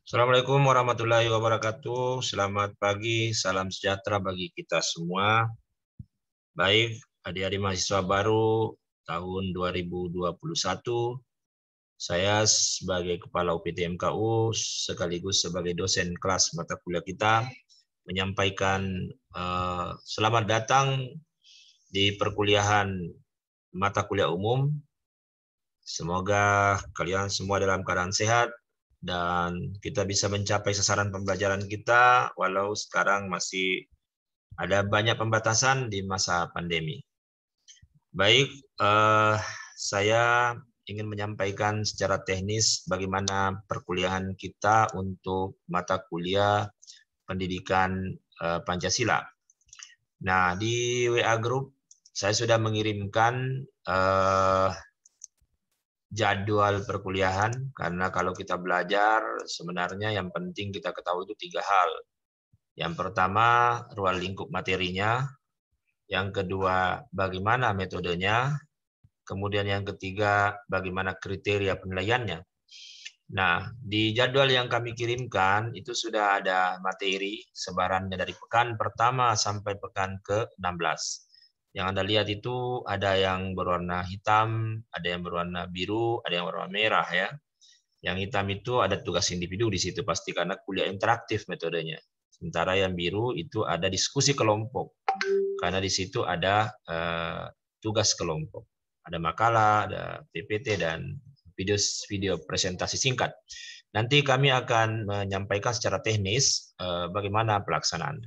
Assalamualaikum warahmatullahi wabarakatuh. Selamat pagi, salam sejahtera bagi kita semua. Baik, adik-adik mahasiswa baru tahun 2021, saya sebagai Kepala UPT MKU sekaligus sebagai dosen kelas mata kuliah kita menyampaikan selamat datang di perkuliahan mata kuliah umum. Semoga kalian semua dalam keadaan sehat dan kita bisa mencapai sasaran pembelajaran kita walau sekarang masih ada banyak pembatasan di masa pandemi. Baik, saya ingin menyampaikan secara teknis bagaimana perkuliahan kita untuk mata kuliah pendidikan Pancasila. Nah, di WA Group saya sudah mengirimkan jadwal perkuliahan, karena kalau kita belajar sebenarnya yang penting kita ketahui itu 3 hal. Yang pertama, ruang lingkup materinya. Yang kedua, bagaimana metodenya. Kemudian yang ketiga, bagaimana kriteria penilaiannya. Nah, di jadwal yang kami kirimkan itu sudah ada materi sebarannya dari pekan pertama sampai pekan ke-16. Yang Anda lihat itu ada yang berwarna hitam, ada yang berwarna biru, ada yang berwarna merah ya. Yang hitam itu ada tugas individu di situ pasti karena kuliah interaktif metodenya. Sementara yang biru itu ada diskusi kelompok karena di situ ada tugas kelompok. Ada makalah, ada PPT dan video presentasi singkat. Nanti kami akan menyampaikan secara teknis bagaimana pelaksanaan.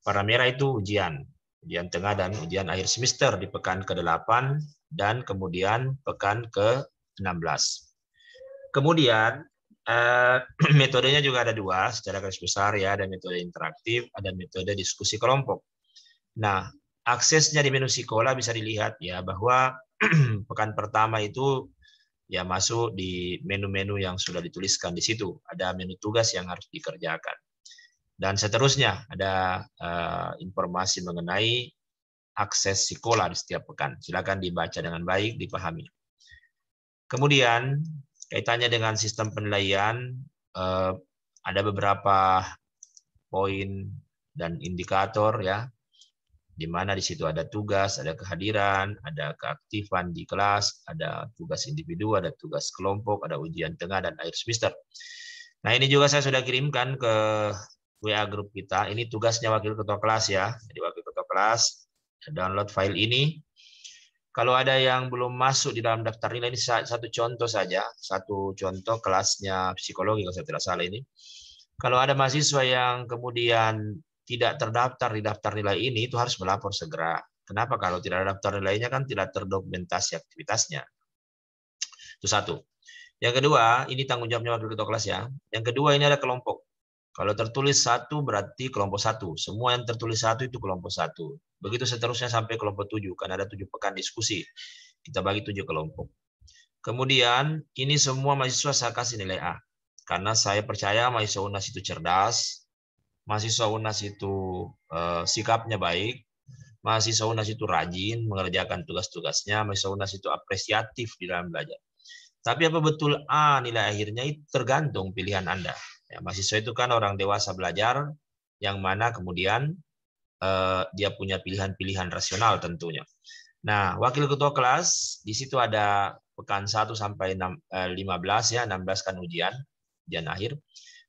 Warna merah itu ujian tengah dan ujian akhir semester di pekan ke-8 dan kemudian pekan ke-16. Kemudian metodenya juga ada 2 secara garis besar ya, ada metode interaktif, ada metode diskusi kelompok. Nah, aksesnya di menu sekolah bisa dilihat ya bahwa pekan pertama itu ya masuk di menu-menu yang sudah dituliskan di situ. Ada menu tugas yang harus dikerjakan. Dan seterusnya ada informasi mengenai akses sekolah di setiap pekan. Silakan dibaca dengan baik, dipahami. Kemudian kaitannya dengan sistem penilaian, ada beberapa poin dan indikator ya, di mana di situ ada tugas, ada kehadiran, ada keaktifan di kelas, ada tugas individu, ada tugas kelompok, ada ujian tengah dan akhir semester. Nah, ini juga saya sudah kirimkan ke WA grup kita. Ini tugasnya wakil ketua kelas ya. Jadi wakil ketua kelas download file ini. Kalau ada yang belum masuk di dalam daftar nilai, ini satu contoh saja, satu contoh kelasnya psikologi kalau saya tidak salah ini. Kalau ada mahasiswa yang kemudian tidak terdaftar di daftar nilai ini, itu harus melapor segera. Kenapa? Kalau tidak ada daftar nilainya kan tidak terdokumentasi aktivitasnya. Itu satu. Yang kedua, ini tanggung jawabnya wakil ketua kelas ya. Yang kedua, ini ada kelompok. Kalau tertulis 1 berarti kelompok 1. Semua yang tertulis 1 itu kelompok 1. Begitu seterusnya sampai kelompok 7, karena ada 7 pekan diskusi. Kita bagi 7 kelompok. Kemudian, ini semua mahasiswa saya kasih nilai A. Karena saya percaya mahasiswa UNAS itu cerdas, mahasiswa UNAS itu sikapnya baik, mahasiswa UNAS itu rajin mengerjakan tugas-tugasnya, mahasiswa UNAS itu apresiatif di dalam belajar. Tapi apa betul A nilai akhirnya itu tergantung pilihan Anda. Ya, mahasiswa itu kan orang dewasa belajar, yang mana kemudian dia punya pilihan-pilihan rasional tentunya. Nah, wakil ketua kelas, di situ ada pekan 1 sampai 15 ya, 16 kan ujian akhir.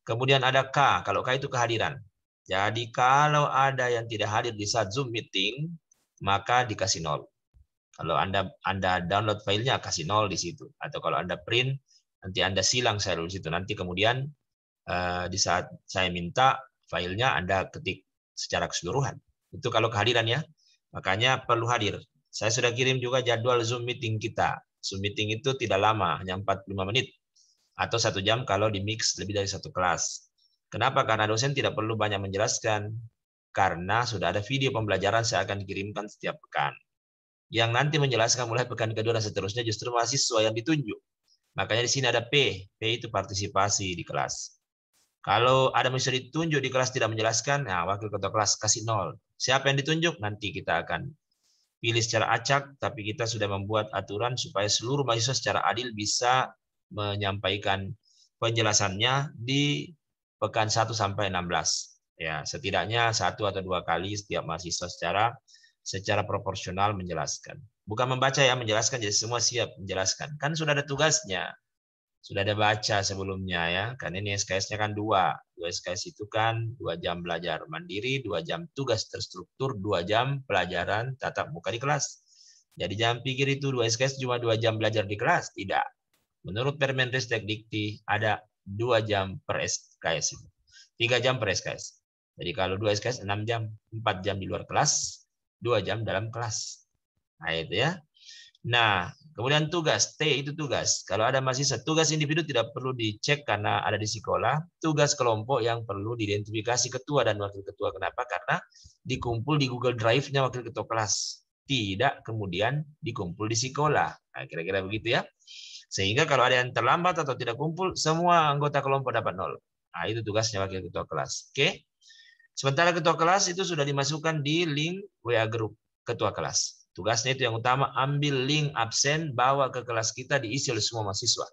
Kemudian ada K, kalau K itu kehadiran. Jadi kalau ada yang tidak hadir di saat Zoom meeting, maka dikasih 0. Kalau Anda download filenya kasih 0 di situ. Atau kalau Anda print, nanti Anda silang saya di situ. Nanti kemudian di saat saya minta filenya Anda ketik secara keseluruhan. Itu kalau kehadiran ya. Makanya perlu hadir. Saya sudah kirim juga jadwal Zoom meeting kita. Zoom meeting itu tidak lama, hanya 45 menit. Atau 1 jam kalau di mix lebih dari 1 kelas. Kenapa? Karena dosen tidak perlu banyak menjelaskan. Karena sudah ada video pembelajaran saya akan kirimkan setiap pekan. Yang nanti menjelaskan mulai pekan kedua dan seterusnya justru mahasiswa yang ditunjuk. Makanya di sini ada P. P itu partisipasi di kelas. Kalau ada mahasiswa ditunjuk di kelas tidak menjelaskan, nah wakil ketua kelas kasih 0. Siapa yang ditunjuk? Nanti kita akan pilih secara acak, tapi kita sudah membuat aturan supaya seluruh mahasiswa secara adil bisa menyampaikan penjelasannya di pekan 1 sampai 16. Ya, setidaknya 1 atau 2 kali setiap mahasiswa secara proporsional menjelaskan. Bukan membaca ya, menjelaskan, jadi semua siap menjelaskan. Kan sudah ada tugasnya. Sudah ada baca sebelumnya ya. Kan ini SKS-nya kan 2. 2 SKS itu kan 2 jam belajar mandiri, 2 jam tugas terstruktur, 2 jam pelajaran tatap muka di kelas. Jadi jangan pikir itu 2 SKS cuma 2 jam belajar di kelas. Tidak. Menurut Permenristek Dikti ada 2 jam per SKS itu. 3 jam per SKS. Jadi kalau 2 SKS 6 jam, 4 jam di luar kelas, 2 jam dalam kelas. Nah itu ya. Nah, kemudian tugas, T itu tugas. Kalau ada mahasiswa, tugas individu tidak perlu dicek karena ada di sekolah. Tugas kelompok yang perlu diidentifikasi ketua dan wakil ketua. Kenapa? Karena dikumpul di Google Drive-nya wakil ketua kelas. Tidak kemudian dikumpul di sekolah. Nah, kira-kira begitu ya. Sehingga kalau ada yang terlambat atau tidak kumpul, semua anggota kelompok dapat 0. Nah, itu tugasnya wakil ketua kelas. Oke. Sementara ketua kelas itu sudah dimasukkan di link WA Group ketua kelas. Tugasnya itu yang utama, ambil link absen, bawa ke kelas kita, diisi oleh semua mahasiswa.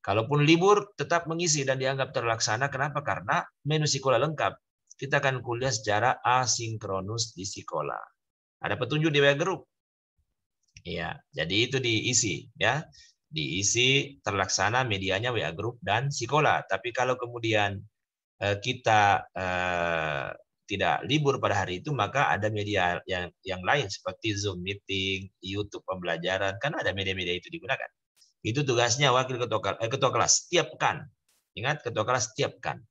Kalaupun libur, tetap mengisi dan dianggap terlaksana. Kenapa? Karena menu sekolah lengkap. Kita akan kuliah secara asinkronus di sekolah. Ada petunjuk di WA Group. Ya, jadi itu diisi ya. Diisi terlaksana medianya WA Group dan sekolah. Tapi kalau kemudian kita tidak libur pada hari itu, maka ada media yang lain seperti Zoom meeting, YouTube pembelajaran, kan ada media-media itu digunakan. Itu tugasnya wakil ketua kelas setiap pekan. Ingat, ketua kelas setiap pekan.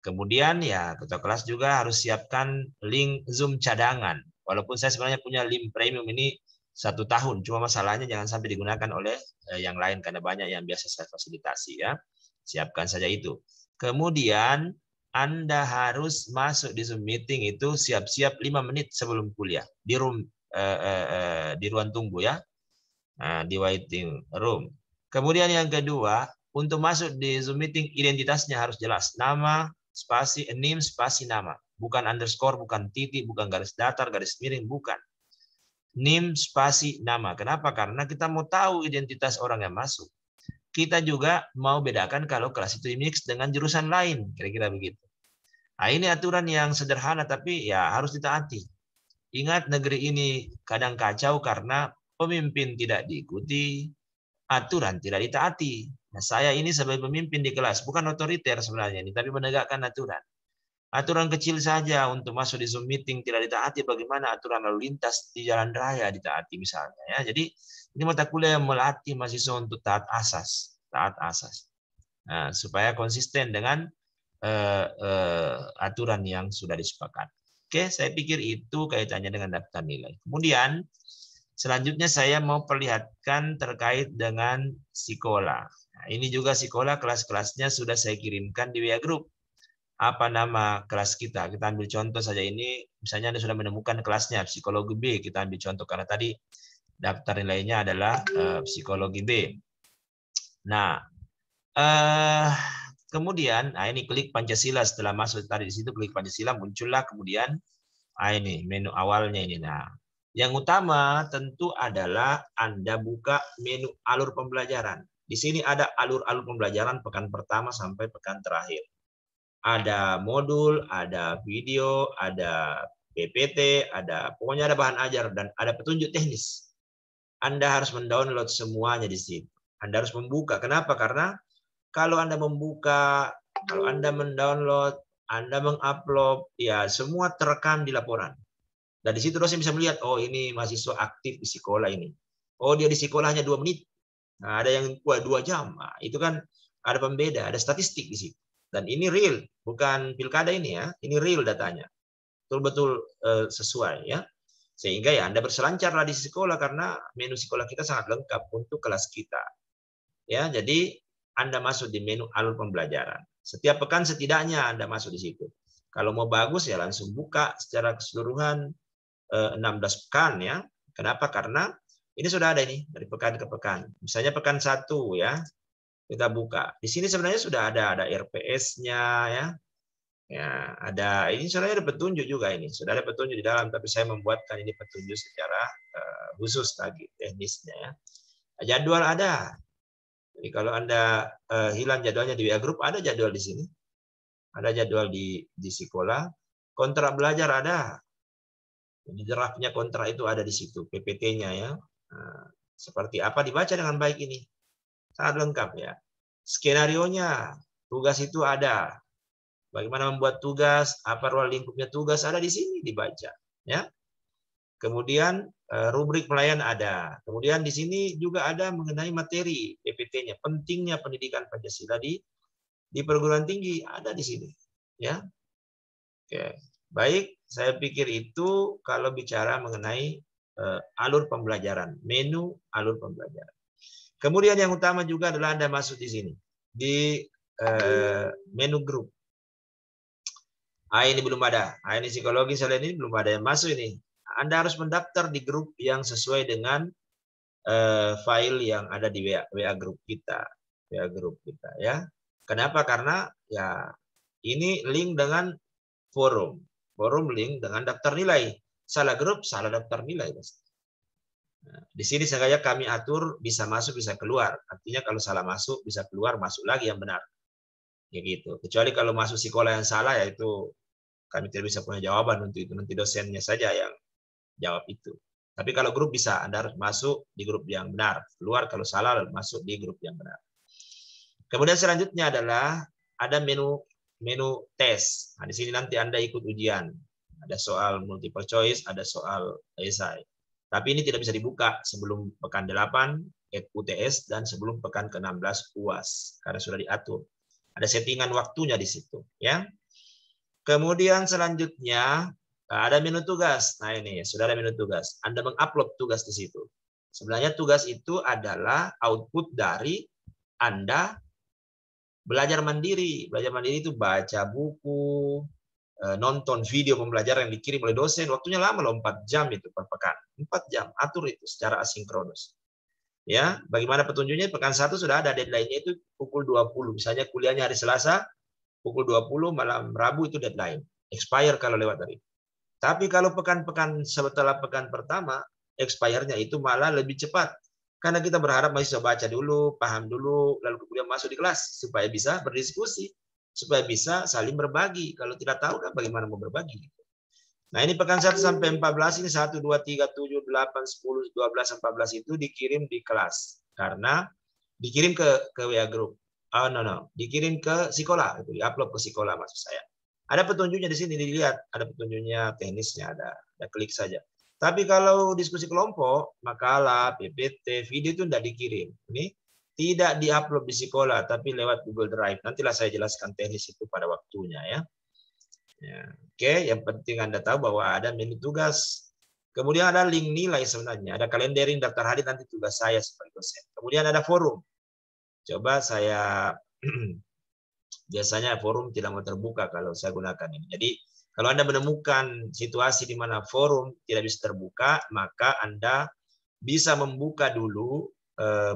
Kemudian ya ketua kelas juga harus siapkan link Zoom cadangan. Walaupun saya sebenarnya punya link premium ini 1 tahun, cuma masalahnya jangan sampai digunakan oleh yang lain karena banyak yang biasa saya fasilitasi ya. Siapkan saja itu. Kemudian Anda harus masuk di Zoom meeting itu siap-siap 5 menit sebelum kuliah di ruang tunggu ya, di waiting room. Kemudian yang kedua, untuk masuk di Zoom meeting identitasnya harus jelas, nama, spasi, NIM, spasi nama, bukan underscore, bukan titik, bukan garis datar, garis miring, bukan. NIM, spasi, nama. Kenapa? Karena kita mau tahu identitas orang yang masuk. Kita juga mau bedakan kalau kelas itu mix dengan jurusan lain, kira-kira begitu. Nah, ini aturan yang sederhana tapi ya harus ditaati. Ingat, negeri ini kadang kacau karena pemimpin tidak diikuti, aturan tidak ditaati. Nah, saya ini sebagai pemimpin di kelas bukan otoriter sebenarnya ini, tapi menegakkan aturan. Aturan kecil saja untuk masuk di Zoom meeting tidak ditaati, bagaimana aturan lalu lintas di jalan raya ditaati misalnya ya. Jadi ini mata kuliah yang melatih mahasiswa untuk taat asas. Nah, supaya konsisten dengan aturan yang sudah disepakati. Oke, saya pikir itu kaitannya dengan daftar nilai. Kemudian selanjutnya saya mau perlihatkan terkait dengan sekolah. Nah, ini juga sekolah, kelas-kelasnya sudah saya kirimkan di WA Group. Apa nama kelas kita? Kita ambil contoh saja ini, misalnya Anda sudah menemukan kelasnya psikologi B, kita ambil contoh karena tadi daftar nilainya adalah psikologi B. Nah, kemudian, ini klik Pancasila. Setelah masuk tadi di situ klik Pancasila, muncullah kemudian ini menu awalnya ini. Nah, yang utama tentu adalah Anda buka menu alur pembelajaran. Di sini ada alur-alur pembelajaran pekan pertama sampai pekan terakhir. Ada modul, ada video, ada PPT, pokoknya ada bahan ajar dan ada petunjuk teknis. Anda harus mendownload semuanya di situ. Anda harus membuka. Kenapa? Karena kalau Anda membuka, kalau Anda mendownload, Anda mengupload, ya semua terekam di laporan. Dan di situ dosen bisa melihat, oh ini mahasiswa aktif di sekolah ini. Oh dia di sekolah hanya 2 menit. Nah, ada yang 2 jam. Nah, itu kan ada pembeda, ada statistik di situ. Dan ini real, bukan pilkada ini ya. Ini real datanya. Betul-betul sesuai ya. Sehingga ya Anda berselancarlah di sekolah karena menu sekolah kita sangat lengkap untuk kelas kita. Ya, jadi Anda masuk di menu alur pembelajaran. Setiap pekan setidaknya Anda masuk di situ. Kalau mau bagus ya langsung buka secara keseluruhan 16 pekan ya. Kenapa? Karena ini sudah ada ini dari pekan ke pekan. Misalnya pekan 1 ya. Kita buka. Di sini sebenarnya sudah ada RPS-nya ya. Ya, ada ini sebenarnya ada petunjuk juga ini. Sudah ada petunjuk di dalam tapi saya membuatkan ini petunjuk secara khusus lagi teknisnya ya. Jadwal ada. Jadi kalau Anda hilang jadwalnya di WA Group, ada jadwal di sini. ada jadwal di sekolah, kontrak belajar ada. Di draftnya kontrak itu ada di situ, PPT-nya ya. Nah, seperti apa dibaca dengan baik ini. Sangat lengkap ya. Skenarionya, tugas itu ada. Bagaimana membuat tugas, apa ruang lingkupnya tugas ada di sini dibaca, ya. Kemudian rubrik pelayan ada. Kemudian di sini juga ada mengenai materi PPT-nya, pentingnya pendidikan Pancasila di perguruan tinggi ada di sini, ya. Oke, baik. Saya pikir itu kalau bicara mengenai alur pembelajaran, menu alur pembelajaran. Kemudian yang utama juga adalah Anda masuk di sini di menu grup. Ini belum ada. Ini psikologi selain ini belum ada yang masuk ini. Anda harus mendaftar di grup yang sesuai dengan file yang ada di WA grup kita, ya. Kenapa? Karena ya ini link dengan forum link dengan daftar nilai. Salah grup, salah daftar nilai. Nah, di sini sengaja kami atur bisa masuk, bisa keluar. Artinya kalau salah masuk, bisa keluar, masuk lagi yang benar. Ya gitu. Kecuali kalau masuk sekolah yang salah, yaitu kami tidak bisa punya jawaban untuk itu. Nanti dosennya saja yang jawab itu. Tapi kalau grup bisa, Anda harus masuk di grup yang benar. Keluar kalau salah, masuk di grup yang benar. Kemudian selanjutnya adalah ada menu tes. Nah, di sini nanti Anda ikut ujian. Ada soal multiple choice, ada soal esai. Tapi ini tidak bisa dibuka sebelum pekan 8 UTS dan sebelum pekan ke-16 UAS karena sudah diatur. Ada settingan waktunya di situ, ya. Kemudian selanjutnya ada menu tugas. Nah, ini sudah ada menu tugas. Anda mengupload tugas di situ. Sebenarnya tugas itu adalah output dari Anda belajar mandiri. Belajar mandiri itu baca buku, nonton video pembelajaran yang dikirim oleh dosen. Waktunya lama loh, 4 jam itu per pekan. 4 jam, atur itu secara asinkronus. Ya, bagaimana petunjuknya? Pekan 1 sudah ada deadline-nya itu pukul 20. Misalnya kuliahnya hari Selasa, pukul 20, malam Rabu itu deadline. Expire kalau lewat dari. Tapi kalau pekan-pekan setelah pekan pertama, expire-nya itu malah lebih cepat. Karena kita berharap mahasiswa baca dulu, paham dulu, lalu kemudian masuk di kelas supaya bisa berdiskusi, supaya bisa saling berbagi. Kalau tidak tahu kan bagaimana mau berbagi. Nah, ini pekan 1 sampai 14 ini 1 2 3 7 8 10 12 14 itu dikirim di kelas. Karena dikirim ke WA group. Oh, no. Dikirim ke sekolah, itu diupload ke sekolah maksud saya. Ada petunjuknya di sini dilihat, ada petunjuknya teknisnya ada klik saja. Tapi kalau diskusi kelompok, makalah, PPT, video itu tidak dikirim. Ini tidak diupload di sekolah, tapi lewat Google Drive. Nantilah saya jelaskan teknis itu pada waktunya ya. Oke, yang penting Anda tahu bahwa ada menu tugas. Kemudian ada link nilai sebenarnya, ada kalendering, daftar hadir nanti tugas saya sebagai dosen. Kemudian ada forum. Coba saya biasanya forum tidak mau terbuka kalau saya gunakan ini. Jadi kalau Anda menemukan situasi di mana forum tidak bisa terbuka, maka Anda bisa membuka dulu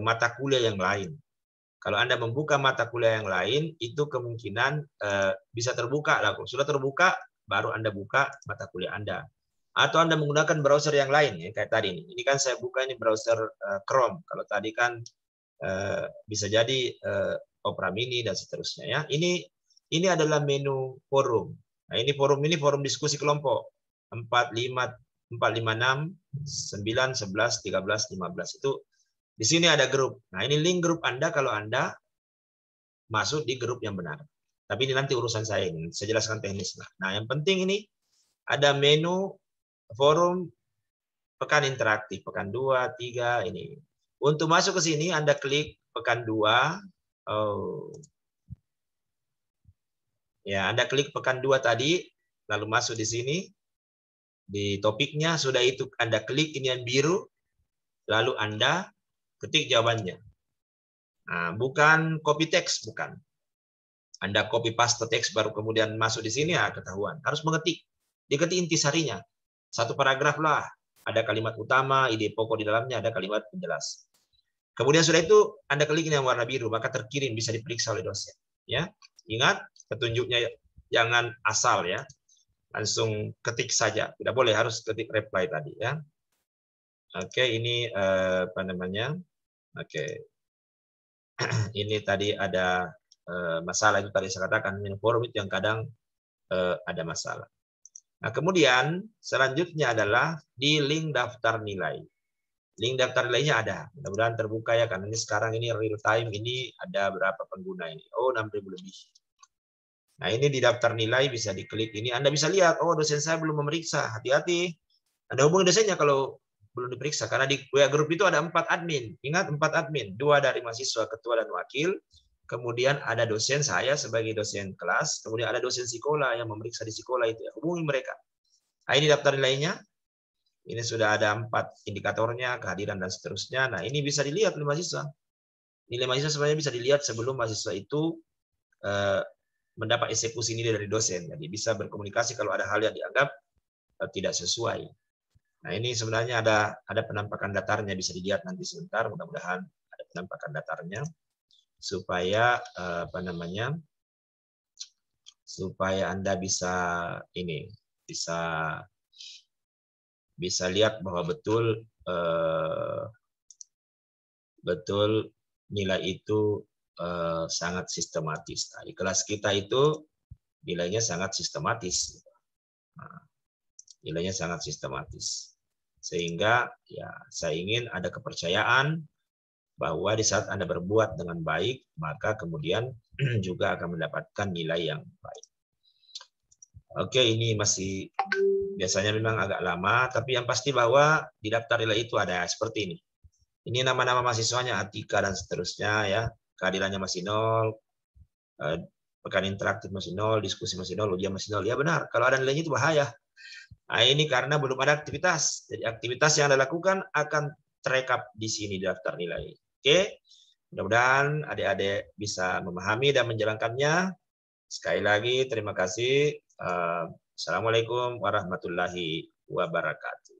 mata kuliah yang lain. Kalau Anda membuka mata kuliah yang lain, itu kemungkinan bisa terbuka. Lah, sudah terbuka, baru Anda buka mata kuliah Anda. Atau Anda menggunakan browser yang lain, ya, kayak tadi ini. Ini kan saya buka ini browser Chrome. Kalau tadi kan bisa jadi Opera Mini dan seterusnya ya. Ini adalah menu forum. Nah, ini forum diskusi kelompok 4, 5, 6, 9, 11, 13, 15 itu di sini ada grup. Nah, ini link grup Anda kalau Anda masuk di grup yang benar. Tapi ini nanti urusan saya ini, saya jelaskan teknis. Nah, yang penting ini ada menu forum pekan interaktif, pekan 2, 3 ini. Untuk masuk ke sini Anda klik pekan 2. Ya, Anda klik pekan 2 tadi, lalu masuk di sini. Di topiknya sudah itu Anda klik ini yang biru, lalu Anda ketik jawabannya. Nah, bukan copy text, bukan. Anda copy paste teks baru kemudian masuk di sini, ya ketahuan. Harus mengetik. Diketik intisarinya. Satu paragraf lah. Ada kalimat utama, ide pokok di dalamnya, ada kalimat penjelas. Kemudian sudah itu Anda klik yang warna biru, maka terkirim bisa diperiksa oleh dosen. Ya, ingat petunjuknya jangan asal ya, langsung ketik saja. Tidak boleh, harus ketik reply tadi ya. Oke, ini apa namanya? Oke, ini tadi ada masalah. Itu tadi saya katakan forum itu yang kadang ada masalah. Nah, kemudian selanjutnya adalah di link daftar nilai. Link daftar nilainya ada. Mudah-mudahan terbuka ya, karena ini sekarang ini real time, ini ada berapa pengguna ini. Oh, 6.000 lebih. Nah, ini di daftar nilai bisa diklik ini. Anda bisa lihat, oh dosen saya belum memeriksa. Hati-hati. Anda hubungi dosennya kalau belum diperiksa. Karena di WA Group itu ada 4 admin. Ingat 4 admin. 2 dari mahasiswa, ketua dan wakil. Kemudian ada dosen, saya sebagai dosen kelas. Kemudian ada dosen sekolah yang memeriksa di sekolah itu. Ya. Hubungi mereka. Nah, ini daftar nilainya. Ini sudah ada 4 indikatornya, kehadiran dan seterusnya. Nah, ini bisa dilihat oleh mahasiswa. Nilai mahasiswa sebenarnya bisa dilihat sebelum mahasiswa itu mendapat eksekusi nilai dari dosen. Jadi bisa berkomunikasi kalau ada hal yang dianggap tidak sesuai. Nah, ini sebenarnya ada penampakan datarnya, bisa dilihat nanti sebentar. Mudah-mudahan ada penampakan datarnya supaya supaya Anda bisa bisa lihat bahwa betul nilai itu sangat sistematis. Nah, di kelas kita itu nilainya sangat sistematis. Nah, nilainya sangat sistematis. Sehingga ya saya ingin ada kepercayaan bahwa di saat Anda berbuat dengan baik, maka kemudian juga akan mendapatkan nilai yang baik. Oke, ini masih biasanya memang agak lama, tapi yang pasti bahwa di daftar nilai itu ada seperti ini. Ini nama-nama mahasiswanya, Atika dan seterusnya ya. Kehadirannya masih 0, pekan interaktif masih 0, diskusi masih 0, ujian masih 0. Ya benar, kalau ada nilainya itu bahaya. Nah, ini karena belum ada aktivitas. Jadi aktivitas yang Anda lakukan akan terekap di sini di daftar nilai. Oke, mudah-mudahan adik-adik bisa memahami dan menjalankannya. Sekali lagi terima kasih. Assalamualaikum warahmatullahi wabarakatuh.